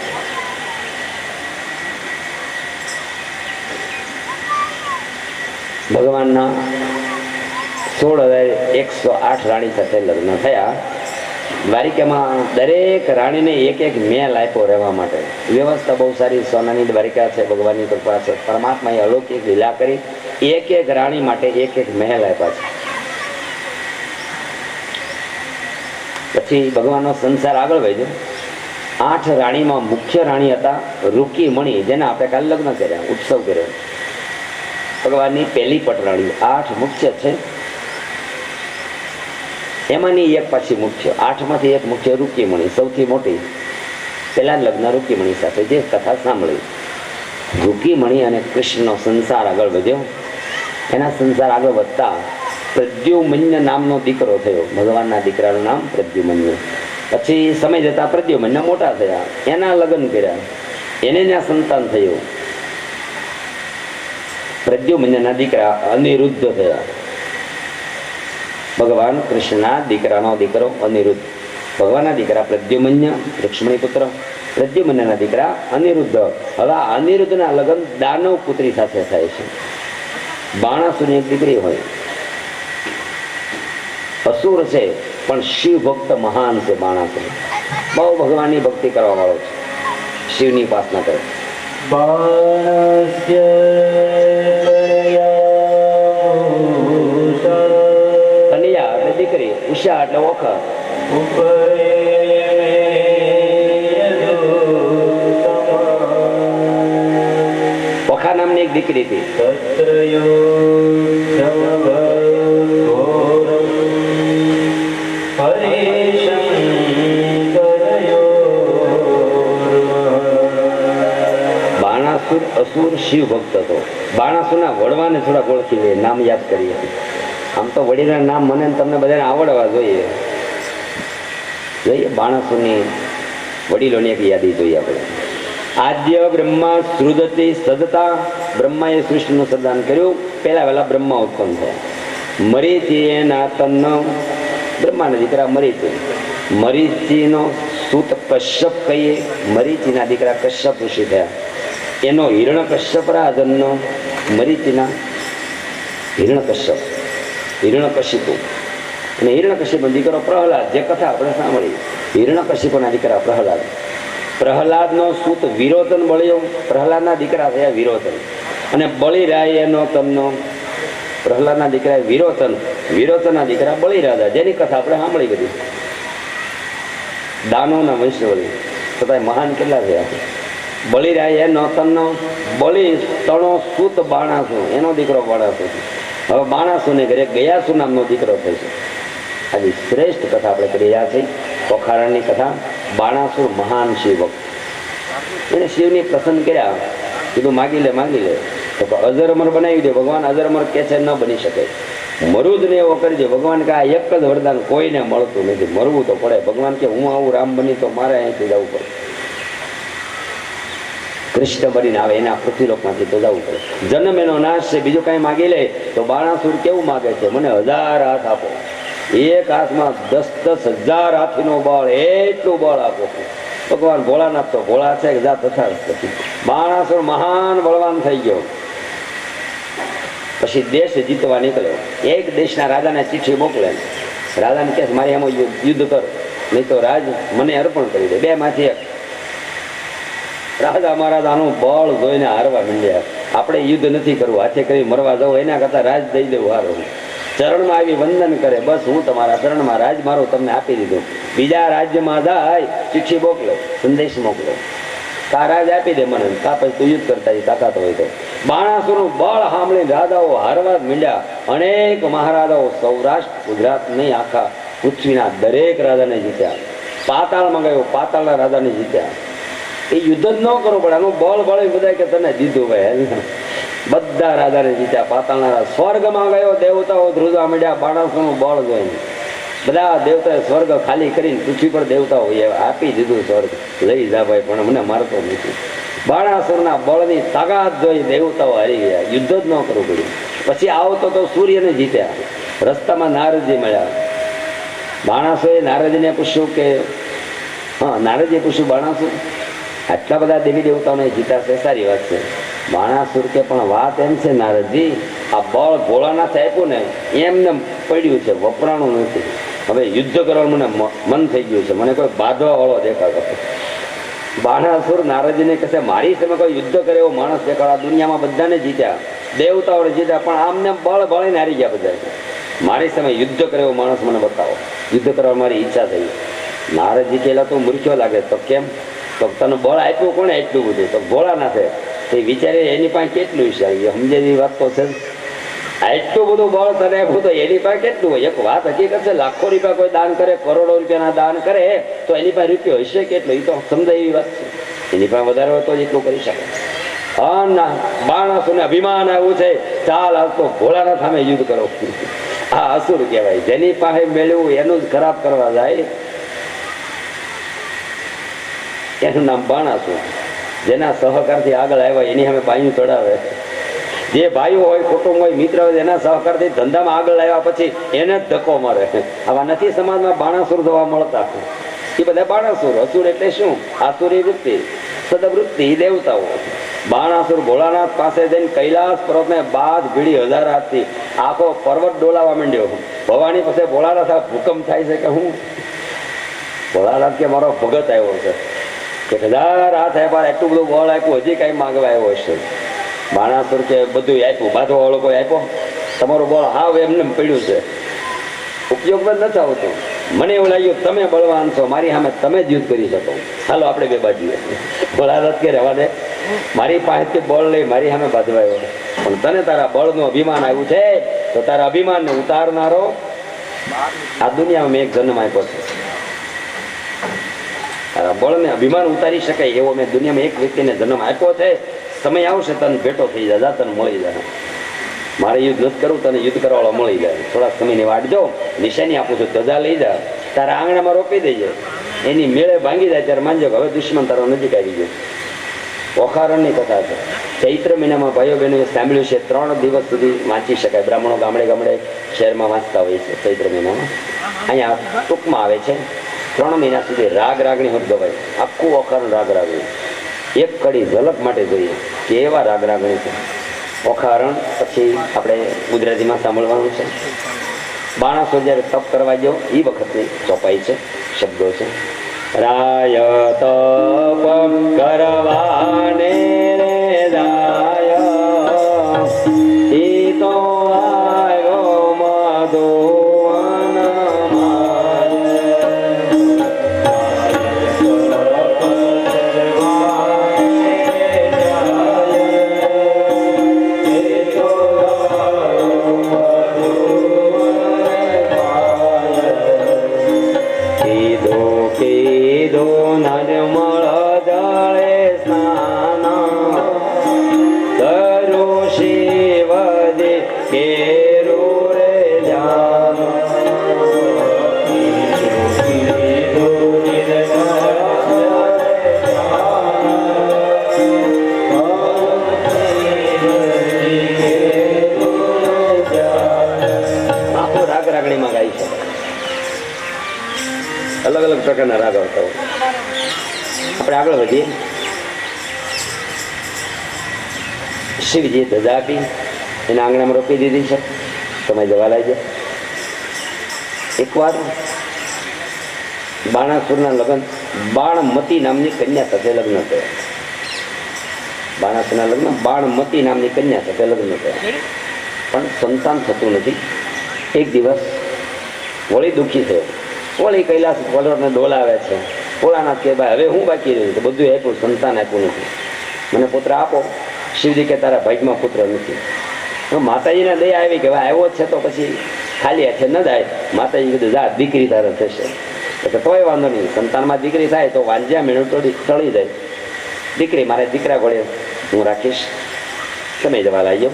ભગવાનના 16,108 રાણી સાથે લગ્ન થયા. દ્વારિકામાં દરેક રાણીને એક એક મહેલ આપ્યો રહેવા માટે. વ્યવસ્થા બહુ સારી. સોનાની દ્વારિકા છે, ભગવાનની કૃપા છે. પરમાત્માએ અલૌકિક લીલા કરી એક એક રાણી માટે એક એક મહેલ આપ્યા છે. પછી ભગવાનનો સંસાર આગળ વધ્યો. 8 રાણીમાં મુખ્ય રાણી હતા રૂકીમણી, જેને આપણે કાલે લગ્ન કર્યા, ઉત્સવ કર્યો. ભગવાનની પહેલી પટરાણી. 8 મુખ્ય છે, એમાંની એક પાછી મુખ્ય. 8માંથી એક મુખ્ય રૂકીમણી, સૌથી મોટી. પહેલા લગ્ન રૂકીમણી સાથે જે કથા સાંભળી. રૂકીમણી અને કૃષ્ણનો સંસાર આગળ વધ્યો. એના સંસાર આગળ વધતા પ્રદ્યુમ્ન નામનો દીકરો થયો. ભગવાનના દીકરાનું નામ પ્રદ્યુમ્ન. પછી સમય જતા પ્રદ્યુમ્ન મોટા થયા, એના લગ્ન કર્યા, એને ત્યાં સંતાન થયું. પ્રદ્યુમ્નના દીકરા અનિરુદ્ધ થયા. ભગવાન કૃષ્ણના દીકરાનો દીકરો અનિરુદ્ધ. ભગવાનના દીકરા પ્રદ્યુમ્ન, લક્ષ્મણી પુત્ર. પ્રદ્યુમ્નના દીકરા અનિરુદ્ધ. હવે અનિરુદ્ધના લગ્ન દાનવ પુત્રી સાથે થાય છે. બાણાસુરની એક દીકરી હોય, અસુર છે પણ શિવ ભક્ત મહાન છે. બાણાસુર બહુ ભગવાનની ભક્તિ કરવા વાળો છે, શિવની ઉપાસના કરે. કન્યા એટલે દીકરી, ઉષા એટલે ઓખા. ઓખા નામની એક દીકરી હતી. બાણાસુર અસુર શિવ ભક્ત હતો. બાણાસુરના વડવાને થોડા ઓળખી લે, નામ યાદ કરીએ. આમ તો વડીના નામ મને તમને બધાને આવડવા જોઈએ. બાણાસુરની વડીલોની એક યાદી જોઈએ આપણે. આદ્ય બ્રહ્મા સૃદતિ સદતા. બ્રહ્માએ સૃષ્ટિનું સદાન કર્યું. પહેલા વહેલા બ્રહ્મા ઉત્પન્ન થયા. મરીચી એના તન્ન, બ્રહ્માના દીકરા મરીચી. મરીચીનો સૂત કશ્યપ કહીએ. મરીચીના દીકરા કશ્યપ ઋષિ થયા. એનો હિરણ કશ્યપ રાજનનો મરીચીના હિરણ્યકશ્યપ, હિરણ્યકશિપુ. અને હિરણ્યકશિપનો દીકરો પ્રહલાદ, જે કથા આપણે સાંભળી. હિરણ્યકશિપુના દીકરા પ્રહલાદ. પ્રહલાદનો સૂત વિરોચન બળ્યો. પ્રહલાદના દીકરા થયા વિરોચન. અને બળીરાય એનો તમનો, પ્રહલાદના દીકરા વિરોચન. વિરોચનના દીકરા બળીરાજા, જેની કથા આપણે સાંભળી બધી. દાનવના વંશવળી, છતાંય મહાન કેટલા થયા. બળીરાય એનો તમનો, બળી તણો સૂત બાણાસુર, એનો દીકરો બાણાસુર. હવે બાણાસુરને ઘરે ગયાસુ નામનો દીકરો થાય છે. આજે શ્રેષ્ઠ કથા આપણે કરી રહ્યા છીએ, પોખારણની કથા. બાણાસુર મહાન શિવભક્ત. એને શિવની પ્રસન્ન કર્યા, કીધું માગી લે માગી લે. તો અજર અમર બનાવી દે. ભગવાન અજર અમર કે છે, ન બની શકે. મરુદને એવો કરજે. ભગવાન કે આ એક જ વરદાન કોઈને મળતું નથી, મરવું તો પડે. ભગવાન કે હું આવું રામ બની તો મારે અહીંથી જવું પડે. કૃષ્ણ બનીને આવે એના પૃથ્વીલોકમાંથી તો જવું પડે. જન્મ એનો નાશ છે, બીજું કઈ માગી લે તો બાણાસુર કેવું માગે છે, મને 1000 હાથ આપો, એક હાથમાં 10,000 હાથીનો બળ, એટલું બળ આપો. ભગવાન ભોળાનાથ તો ભોળા છે, જા તથાસ્તુ. બાણાસુર મહાન બળવાન થઈ ગયો. પછી દેશ જીતવા નીકળ્યો. એક દેશના રાજાને ચિઠ્ઠી મોકલે. રાજાને કહે મારે એમાં યુદ્ધ કરો, નહીં તો રાજ મને અર્પણ કરી દે. 2 માંથી 1. રાજા મહારાજાનું બળ જોઈને હારવા માંડ્યા. આપણે યુદ્ધ નથી કરવું, હાથે કરી મરવા જવું, એના કરતા રાજ દઈ દેવું હારું. ચરણમાં આવી વંદન કરે, બસ હું તમારા ચરણમાં, રાજ મારું તમને આપી દીધું. બીજા રાજ્યમાં જાય, ચિઠ્ઠી મોકલો, સંદેશ મોકલો, કા રાજ આપી દે મને, કા પછી તું યુદ્ધ કરતા તાકાત હોય તો. બાણાસુરનું બળ સાંભળીને રાજાઓ હારવા જ માંડ્યા. અનેક મહારાજાઓ સૌરાષ્ટ્ર, ગુજરાત નહીં, આખા પૃથ્વીના દરેક રાજાને જીત્યા. પાતાળમાં ગયો, પાતાળના રાજાને જીત્યા. એ યુદ્ધ જ ન કરવું પડે, આનું બળ બળ બધા કે તને દીધું ભાઈ. બધા રાજાને જીત્યા. પાતાળના સ્વર્ગમાં ગયો, દેવતાઓ ધ્રુજવા માંડ્યા બાણાસુરનું બળ જોઈને. બધા દેવતાએ સ્વર્ગ ખાલી કરીને પૃથ્વી પર દેવતાઓ આપી દીધું સ્વર્ગ, લઈ જા ભાઈ, પણ મને મારતો નથી. બાણાસુરના બળની તાકાત જોઈ દેવતાઓ હારી ગયા. યુદ્ધ જ ન કરવું પડ્યું. પછી આવતો તો સૂર્યને જીત્યા. રસ્તામાં નારદજી મળ્યા. બાણાસુરે નારદજીને પૂછ્યું કે નારદજીએ પૂછ્યું બાણાસુર આટલા બધા દેવી દેવતાઓને જીતાશે, સારી વાત છે. બાણાસુર કે પણ વાત એમ છે નારદજી, આ બળ ભોળાનાથ આપ્યું ને એમને પડ્યું છે, વપરાણું નથી. હવે યુદ્ધ કરવાનું મને મન થઈ ગયું છે, મને કોઈ બાંધવા વાળો દેખાતો. બાણાસુર નારદજીને કહે મારી સામે કોઈ યુદ્ધ કરે એવો માણસ દેખાડો. દુનિયામાં બધાને જીત્યા, દેવતાઓને જીત્યા, પણ આમને બળ બળીને હારી ગયા બધા. મારી સામે યુદ્ધ કરે એવો માણસ મને બતાવો. યુદ્ધ કરવા મારી ઈચ્છા થઈ. નારદજી પહેલા તો મૂર્ખ્યો લાગે. તો કેમ? તો તને બળ આપ્યું કોને એટલું બધું? તો ભોળાનાથે. તે વિચારે એની પાસે કેટલું હશે? સમજેલી વાત તો છે. એટલું બધું બળ તને આપ્યું તો એની પાસે કેટલું હોય? એક વાત હકીકત છે, લાખો રૂપિયા કોઈ દાન કરે, કરોડો રૂપિયાના દાન કરે તો એની પાસે રૂપિયો હશે કેટલો? એ તો સમજાય એવી વાત છે. એની પાસે વધારે હોય તો જ એટલું કરી શકે. બાણાસુરને અભિમાન આવ્યું છે, ચાલ આજ તો ભોળાનાથ સામે યુદ્ધ કરો. આ અસુર કહેવાય. જેની પાસે મેળવ્યું એનું જ ખરાબ કરવા જાય, એનું નામ બાણાસુર. જેના સહકારથી આગળ આવ્યા એની સામે બાયું ચડાવે. જે ભાઈઓ હોય, કુટુંબ હોય, મિત્ર હોય, એના સહકારથી ધંધામાં આગળ આવ્યા પછી એને જ ધક્કો મારે. આવા નથી સમાજમાં બાણાસુર જોવા મળતા. એ બધા બાણાસુર. અસુર એટલે શું? આસુરી વૃત્તિ, સદવૃત્તિ, દેવતાઓ. બાણાસુર ભોળાનાથ પાસે જઈને કૈલાસ પર્વતને બાદ ભીડી 1000 હાથથી આખો પર્વત ડોલાવા માંડ્યો. ભવાની પાસે ભોળાનાથ ભૂકંપ થાય છે કે હું? ભોળાનાથ કે મારો ભગત આવ્યો છે, 1000 હાથ આપ્યા, એટલું બધું બળ આપ્યું, હજી કઈ માંગવા આવ્યો છે. બાણાસુર કે બધું આપ્યું, બાંધવા વાળો કોઈ આપ્યો? તમારું બળ હાવ એમને પડ્યું છે, ઉપયોગ જ નથી આવતું. મને એવું લાગ્યું તમે બળવાન છો, મારી સામે તમે જ યુદ્ધ કરી શકો, ચાલો આપણે 2 બાજુ. ભોળાનાથ કે રહેવા દે, મારી પાસેથી બળ લઈ મારી સામે બાંધવા આવ્યો, પણ તને તારા બળનું અભિમાન આવ્યું છે તો તારા અભિમાનને ઉતારનારો આ દુનિયામાં મેં એક જન્મ આપ્યો છે. તારા બળને અભિમાન ઉતારી શકાય એવો મેં દુનિયામાં એક વ્યક્તિને જન્મ આપ્યો છે. સમય આવશે તને ભેટો થઈ જાય, તને મળી જાય. મારે યુદ્ધ નથી કરવું, તને યુદ્ધ કરવાવાળો મળી જાય. થોડા સમયની વાટ જો, નિશાની આપું છું, ધજા લઈ જા, તારા આંગણામાં રોપી દેજે. એની મેળે ભાંગી જાય ત્યારે માનજો કે હવે દુશ્મન તારો નજીક આવી ગયો. ઓખારણની કથા છે. ચૈત્ર મહિનામાં ભાઈઓ બહેનોએ સાંભળ્યું છે, 3 દિવસ સુધી વાંચી શકાય. બ્રાહ્મણો ગામડે ગામડે શહેરમાં વાંચતા હોય છે ચૈત્ર મહિનામાં. અહીંયા ટૂંકમાં આવે છે 3 મહિના સુધી રાગ રાગણી હોત ગવાય. આખું ઓખારણ રાગ રાગણી. એક કડી ઝલક માટે જોઈએ કે એવા રાગ રાગણી છે. ઓખારણ પછી આપણે ગુજરાતીમાં સાંભળવાનું છે. બાણાસુર જ્યારે તપ કરવા ગયો એ વખતની ચોપાઈ છે, શબ્દો છે. રાય તપ કરવાને રે રાય, ઈ તો આવ્યો મધુવન કેરો રે પ્રકારના રાગ આવતા હોય. આપણે આગળ વધીએ. શિવજી ધજા આપી એના આંગણામાં રોપી દીધી છે. સમય જવા લાગ્યો. એકવાર બાણાસુરના લગ્ન, બાણમતી નામની કન્યા સાથે લગ્ન થયા. બાણાસુરના લગ્ન બાણમતી નામની કન્યા સાથે લગ્ન થયા, પણ સંતાન થતું નથી. એક દિવસ વળી દુઃખી થયો. વળી કૈલાસ પર્વતને ડોલાવે છે. ભોળાનાથ કે ભાઈ હવે હું બાકી રહ્યું? બધું આપ્યું, સંતાન આપ્યું નથી, મને પુત્ર આપો. શિવજી કે તારા ભાગ્યમાં પુત્ર નથી. માતાજીને દયા આવી કે આવ્યો છે તો પછી ખાલી હાથે ન જાય. માતાજી કીધું જા દીકરી તારે થશે. એટલે તોય વાંધો નહીં, સંતાનમાં દીકરી થાય તો વાંજ્યા મેળું ટળી જાય. દીકરી મારે દીકરા ઘોડે હું રાખીશ. સમય જવા લાગ્યો.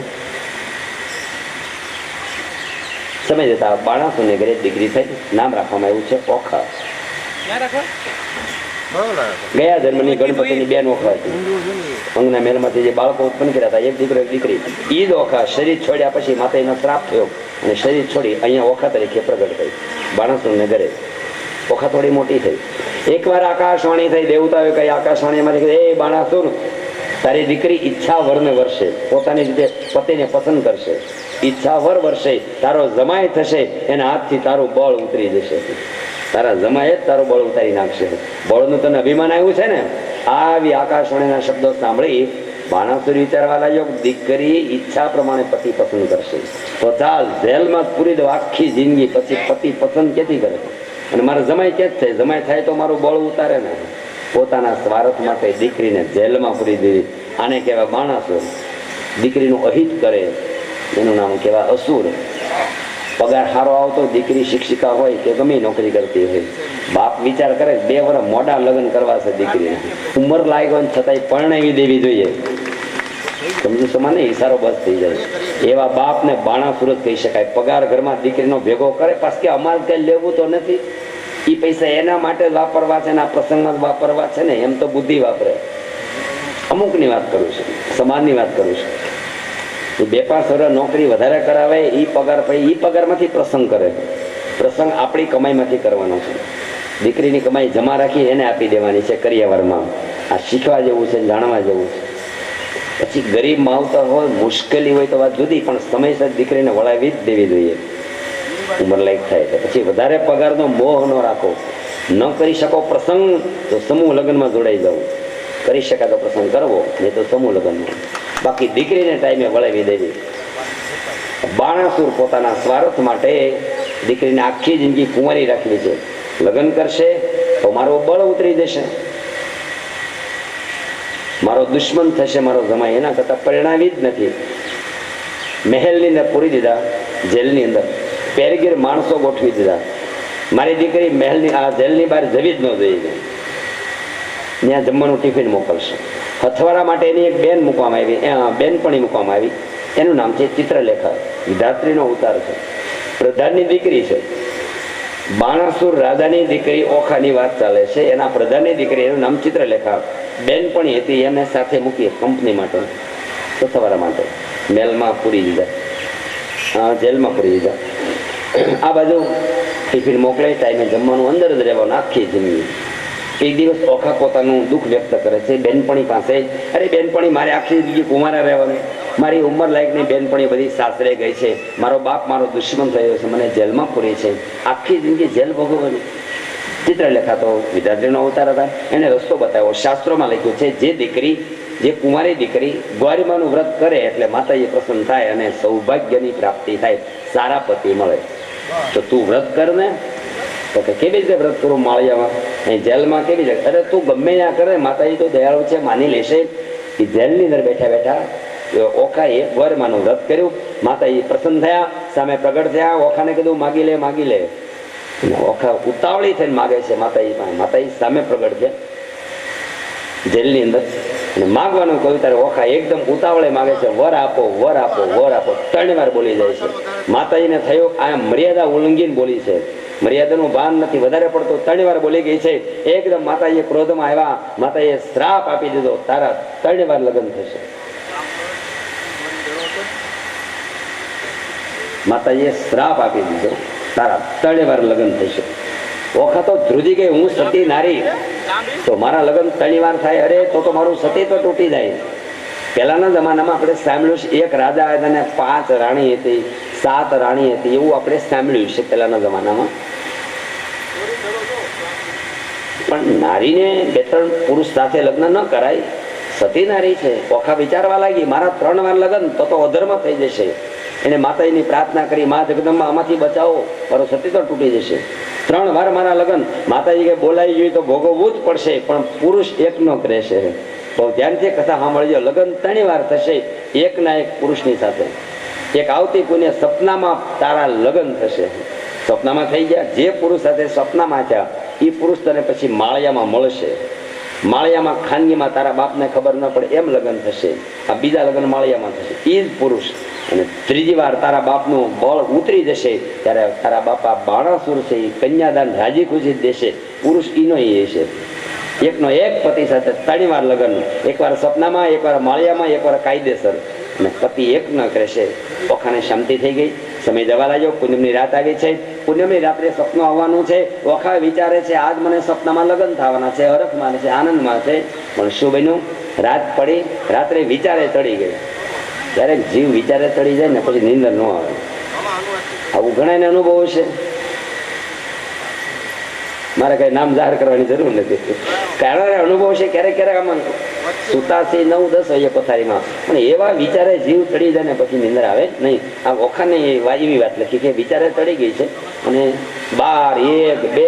સમય જતા બાણાસુરને ઘરે દીકરી થઈ. નામ રાખવામાં આવ્યું છે ઓખા. ગયા જન્મની ગણપતિની બેન ઓખા હતી. અંગના મેલમાંથી જે બાળકો ઉત્પન્ન કર્યા હતા, એક દીકરો એક દીકરી. ઈદ ઓખા શરીર છોડ્યા પછી માતાજીનો શ્રાપ થયો અને શરીર છોડી અહીંયા ઓખા તરીકે પ્રગટ થઈ બાણાસુરને ઘરે. ઓખા થોડી મોટી થઈ. એકવાર આકાશવાણી થઈ. દેવતાઓએ કહી આકાશવાણીમાંથી કીધું, એ બાણાસુર, તારી દીકરી ઈચ્છા વરને વર્ષે પોતાની રીતે પતિને પસંદ કરશે. ઈચ્છા વર વર્ષે તારો જમાય થશે, એના હાથથી તારું બળ ઉતરી જશે. તારા જમાય જ તારું બળ ઉતારી નાખશે. બળનું તને અભિમાન આવ્યું છે ને. આવી આકાશવાણીના શબ્દો સાંભળી બાણાસુર વિચારવા લાગ્યો, દીકરી ઈચ્છા પ્રમાણે પતિ પસંદ કરશે તો ચાલ જેલમાં જ પૂરી દો આખી જિંદગી. પછી પતિ પસંદ ક્યાંથી કરે? અને મારે જમાય ક્યાં જ થાય? જમાય થાય તો મારું બળ ઉતારે ને. પોતાના સ્વાર્થ માટે દીકરીને જેલમાં પૂરી દીધી. આને કહેવાય બાણાસુર. દીકરીનું અહિત કરે એનું નામ કહેવાય અસુર. પગાર સારો આવતો, દીકરી શિક્ષિકા હોય કે ગમે નોકરી કરતી હોય, બાપ વિચાર કરે 2 વર્ષ મોડા લગ્ન કરવા છે દીકરીને. ઉંમર લાગ્યો ને છતાંય પરણાવી દેવી જોઈએ. સમજુ સમાને ઈશારો બસ થઈ જાય. એવા બાપને બાણાસુર જ કહી શકાય. પગાર ઘરમાં દીકરીનો ભેગો કરે, પાછું કે અમારે કઈ લેવું તો નથી, એ પૈસા એના માટે જ વાપરવા છે, એના પ્રસંગમાં જ વાપરવા છે ને. એમ તો બુદ્ધિ વાપરે. અમુકની વાત કરું છું, સમાજની વાત કરું છું. 2-5 વર્ષ નોકરી વધારે કરાવે, એ પગાર પછી એ પગારમાંથી પ્રસંગ કરે. પ્રસંગ આપણી કમાઈમાંથી કરવાનો છે. દીકરીની કમાઈ જમા રાખી એને આપી દેવાની છે કરિયાવરમાં. આ શીખવા જેવું છે, જાણવા જેવું છે. પછી ગરીબ માવતર હોય, મુશ્કેલી હોય તો વાત જુદી, પણ સમયસર દીકરીને વળાવી જ દેવી જોઈએ. ઉંમર લાયક થાય એટલે પછી વધારે પગારનો મોહ ન રાખો. ન કરી શકો પ્રસંગ તો સમૂહ લગ્નમાં જોડાઈ જવું. કરી શકાય તો પ્રસંગ કરવો, નહીં તો સમૂહ લગ્નમાં. બાકી દીકરીને ટાઈમે વળાવી દેવી. બાણાસુર પોતાના સ્વાર્થ માટે દીકરીને આખી જિંદગી કુંવારી રાખવી છે. લગ્ન કરશે તો મારું બળ ઉતરી જશે, મારો દુશ્મન થશે, મારો જમાઈ. એના કરતાં પરિણામી જ નથી. મહેલની અંદર પૂરી દીધા, જેલની અંદર પેરગીર માણસો ગોઠવી દીધા. મારી દીકરી મહેલની આ જેલની બહાર જવી જ ન જોઈએ. ત્યાં જમવાનું ટિફિન મોકલશે. હથવાડા માટે એની એક બેન મૂકવામાં આવી, બેનપણી મૂકવામાં આવી. એનું નામ છે ચિત્રલેખા. વિધાત્રીનો અવતાર છે. પ્રધાનની દીકરી છે. બાણાસુર રાજાની દીકરી ઓખાની વાત ચાલે છે. એના પ્રધાનની દીકરી, એનું નામ ચિત્રલેખા. બેનપણી હતી, એને સાથે મૂકી કંપની માટે, હથવાડા માટે. મેલમાં પૂરી દીધા, જેલમાં પૂરી દીધા. આ બાજુ ટિફિન મોકલે, ટાઈમે જમવાનું, અંદર જ રહેવાનું આખી જિંદગી. એક દિવસ ઓખા પોતાનું દુઃખ વ્યક્ત કરે છે બેનપણી પાસે. અરે બેનપણી, મારે આખી જિંદગી કુંવારા રહેવાનું. મારી ઉંમર લાયકની બેનપણી બધી સાસરે ગઈ છે. મારો બાપ મારો દુશ્મન થયો છે, મને જેલમાં પૂરી છે. આખી જિંદગી જેલ ભોગવવાની. ચિત્રલેખા તો વિધાત્રીનો અવતાર હતા. એને રસ્તો બતાવ્યો. શાસ્ત્રોમાં લખ્યું છે, જે દીકરી, જે કુંવારી દીકરી ગ્વારીમાનું વ્રત કરે એટલે માતાજી પ્રસન્ન થાય અને સૌભાગ્યની પ્રાપ્તિ થાય, સારા પતિ મળે. તો તું વ્રત કર ને. તો કે કેવી રીતે વ્રત કરું માળિયામાં, અહીં જેલમાં કેવી રીતે? અરે તું ગમે ત્યાં કરે, માતાજી તો દયાળુ છે, માની લેશે. એ જેલની અંદર બેઠા બેઠા ઓખાએ ગ્વારીમાનું વ્રત કર્યું. માતાજી પ્રસન્ન થયા, સામે પ્રગટ થયા. ઓખાને કીધું માગી લે, માગી લે. ઓખા ઉતાવળી થઈને માગે છે માતાજી પાસે. માતાજી સામે પ્રગટ છે જેલની અંદર અને માગવાનું કહ્યું ત્યારે ઓખા એકદમ ઉતાવળે માગે છે, વર આપો, વર આપો, વર આપો. 3 વાર બોલી જાય છે. માતાજીને થયું આ મર્યાદા ઉલ્લંઘીને બોલી છે, મર્યાદાનું ભાન નથી, વધારે પડતો 3 વાર બોલી ગઈ છે. એકદમ માતાજી ક્રોધમાં આવ્યા. માતાજીએ શ્રાપ આપી દીધો, તારા 3 વાર લગ્ન થશે. માતાજીએ શ્રાપ આપી દીધો, તારા 3 વાર લગ્ન થશે. ઓખા તો ધ્રુજી ગઈ હું સતી નારી તો મારા લગ્ન 3 વાર થાય, અરે તો મારું સતીત્વ તૂટી જાય. પહેલાના જમાનામાં આપણે સાંભળ્યું છે એક રાજા હતા અને 5 રાણી હતી, 7 રાણી હતી, એવું આપણે સાંભળ્યું છે પહેલાના જમાનામાં. પણ નારીને 2-3 પુરુષ સાથે લગ્ન ન કરાય. સતી નારી છે. ઓખા વિચારવા લાગી મારા 3 વાર લગ્ન તો અધર્મ થઈ જશે. એને માતાજીની પ્રાર્થના કરી, મા જગદંબા આમાંથી બચાવો, મારો સતીત્વ તૂટી જશે. 3 વાર મારા લગ્ન માતાજી કે બોલાવી જોઈએ તો ભોગવવું જ પડશે, પણ પુરુષ એકનો રહેશે. બહુ ધ્યાનથી કથા સાંભળજો. લગ્ન 3 વાર થશે એકના એક પુરુષની સાથે. એક આવતી પુણ્ય સપનામાં તારા લગ્ન થશે. સપનામાં થઈ ગયા. જે પુરુષ સાથે સપનામાં થયા એ પુરુષ તને પછી માળિયામાં મળશે. માળિયામાં ખાનગીમાં તારા બાપને ખબર ન પડે એમ લગ્ન થશે. આ બીજા લગ્ન માળિયામાં થશે. એ જ પુરુષ. અને 3જી વાર તારા બાપનું બળ ઉતરી જશે ત્યારે તારા બાપા બાણાસુર છે એ કન્યાદાન રાજી ખુશી દેશે. પુરુષ ઈનો એ છે. એકનો એક પતિ સાથે 3 વાર લગ્ન, એકવાર સપનામાં, એકવાર માળિયામાં, એકવાર કાયદેસર. અને પતિ એક ન કહેશે. ઓખાને શાંતિ થઈ ગઈ. સમય જવા લાગ્યો. પૂનમની રાત આવી છે. પૂનમની રાત્રે સપનું આવવાનું છે. ઓખા વિચારે છે આજ મને સપનામાં લગ્ન થવાના છે, હરખમાં છે, આનંદમાં છે. પણ શું બન્યું? રાત પડી. રાત્રે વિચારે ચડી ગઈ. ક્યારેક જીવ વિચારે ચડી જાય ને પછી નીંદર ન આવે. આવું ઘણાને અનુભવ છે. મારે કઈ નામ જાહેર કરવાની જરૂર નથી. કારણ અનુભવ છે. ક્યારેક ક્યારેક આમાં સુતાથી 9-10 વાગે પથારીમાં પણ એવા વિચારે જીવ ચડી જાય ને પછી નીંદર આવે નહીં. આ ઓખાને એવી વાત લખી કે વિચારે ચડી ગઈ છે અને 12, 1, 2